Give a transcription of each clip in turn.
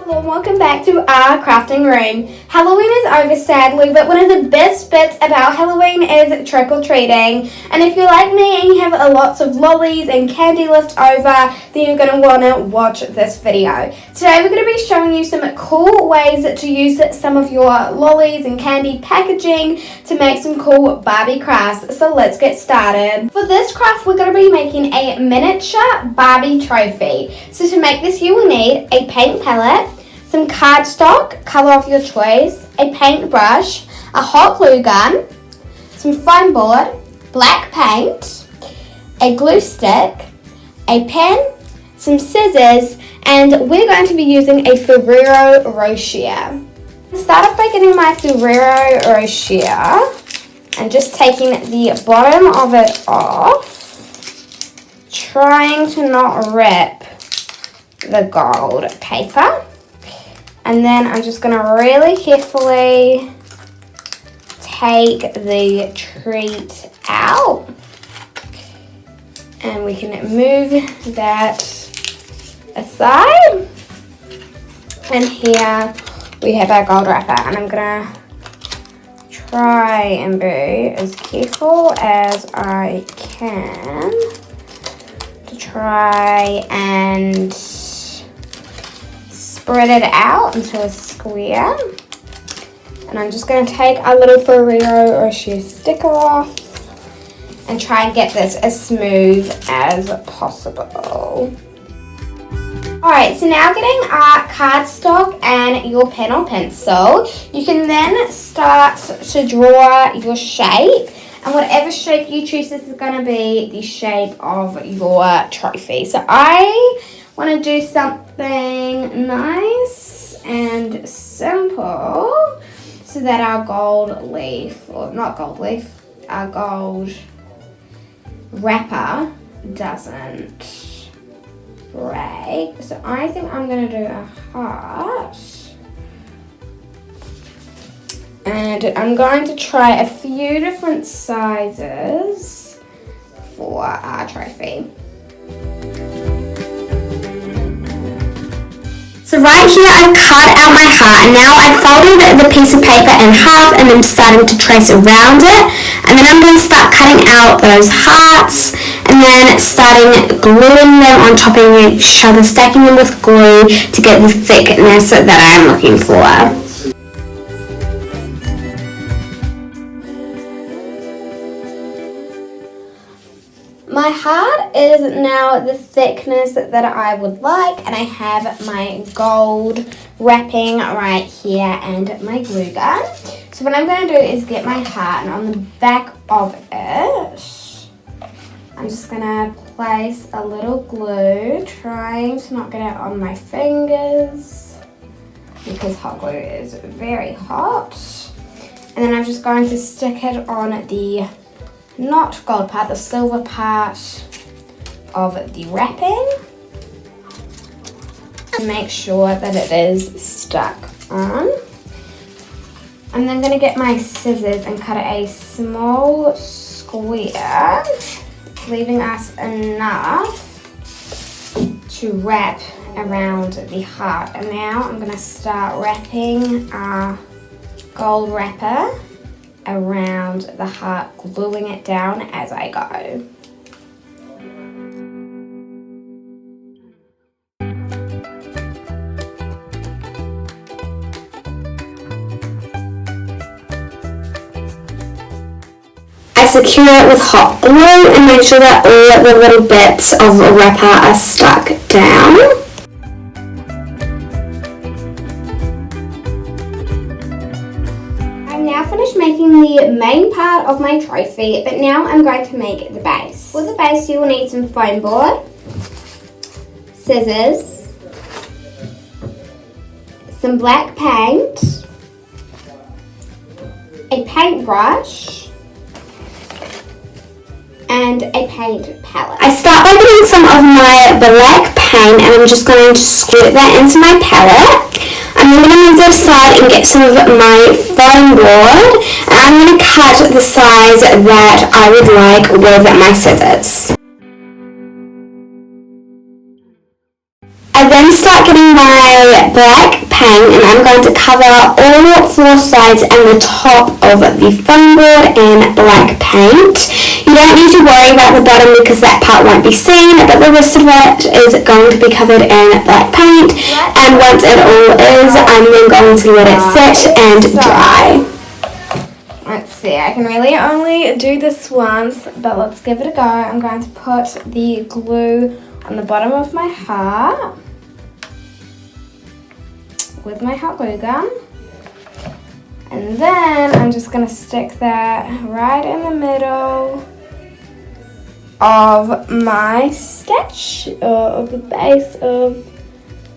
Hello and welcome back to our crafting room. Halloween is over sadly, but one of the best bits about Halloween is trick-or-treating. And if you're like me and you have lots of lollies and candy left over, then you're going to want to watch this video. Today we're going to be showing you some cool ways to use some of your lollies and candy packaging to make some cool Barbie crafts. So let's get started. For this craft we're going to be making a miniature Barbie trophy. So to make this you will need a paint palette, some cardstock, colour of your choice, a paintbrush, a hot glue gun, some foam board, black paint, a glue stick, a pen, some scissors, and we're going to be using a Ferrero Rocher. Start off by getting my Ferrero Rocher and just taking the bottom of it off, trying to not rip the gold paper. And then I'm just going to really carefully take the treat out. And we can move that aside. And here we have our gold wrapper. And I'm going to try and be as careful as I can to try and spread it out into a square. And I'm just going to take a little Ferrero Rocher sticker off and try and get this as smooth as possible. Alright, so now getting our cardstock and your pen or pencil, you can then start to draw your shape. And whatever shape you choose, this is going to be the shape of your trophy. So I want to do something nice and simple so that our gold leaf, or not gold leaf, our gold wrapper doesn't break. So I think I'm going to do a heart. And I'm going to try a few different sizes for our trophy. So right here I've cut out my heart, and now I've folded the piece of paper in half and I'm starting to trace around it. And then I'm going to start cutting out those hearts and then starting gluing them on top of each other, stacking them with glue to get the thickness that I'm looking for. My heart is now the thickness that I would like, and I have my gold wrapping right here and my glue gun. So what I'm going to do is get my heart, and on the back of it, I'm just going to place a little glue, trying to not get it on my fingers because hot glue is very hot. And then I'm just going to stick it on the not gold part, the silver part of the wrapping, to make sure that it is stuck on. I'm then going to get my scissors and cut a small square, leaving us enough to wrap around the heart. And now I'm going to start wrapping our gold wrapper around the heart, gluing it down as I go. I secure it with hot glue and make sure that all the little bits of wrapper are stuck down. Now finished making the main part of my trophy, but now I'm going to make the base. For the base you will need some foam board, scissors, some black paint, a paintbrush, and a paint palette. I start by getting some of my black paint and I'm just going to squirt that into my palette. I'm going to move that aside and get some of my foam board, and I'm going to cut the size that I would like with my scissors. I then start getting my black paint, and I'm going to cover all 4 sides and the top of the foam board in black paint. You don't need to worry about the bottom because that part won't be seen, but the rest of it is going to be covered in black paint. And once it all is, I'm then going to let it sit and dry. Let's see, I can really only do this once, but let's give it a go. I'm going to put the glue on the bottom of my heart with my hot glue gun. And then I'm just going to stick that right in the middle of my sketch, of the base of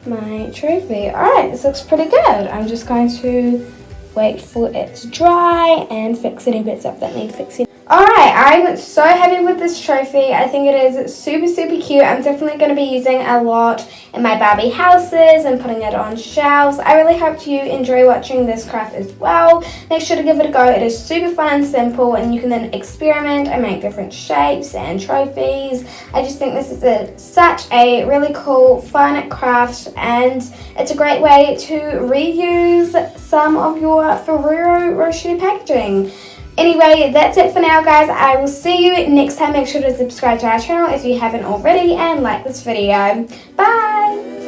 my trophy. Alright, this looks pretty good. I'm just going to wait for it to dry and fix any bits up that need fixing. Alright, I'm so happy with this trophy. I think it is super, super cute. I'm definitely going to be using a lot in my Barbie houses and putting it on shelves. I really hope you enjoy watching this craft as well. Make sure to give it a go. It is super fun and simple, and you can then experiment and make different shapes and trophies. I just think this is such a really cool, fun craft, and it's a great way to reuse some of your Ferrero Rocher packaging. Anyway, that's it for now, guys. I will see you next time. Make sure to subscribe to our channel if you haven't already and like this video. Bye!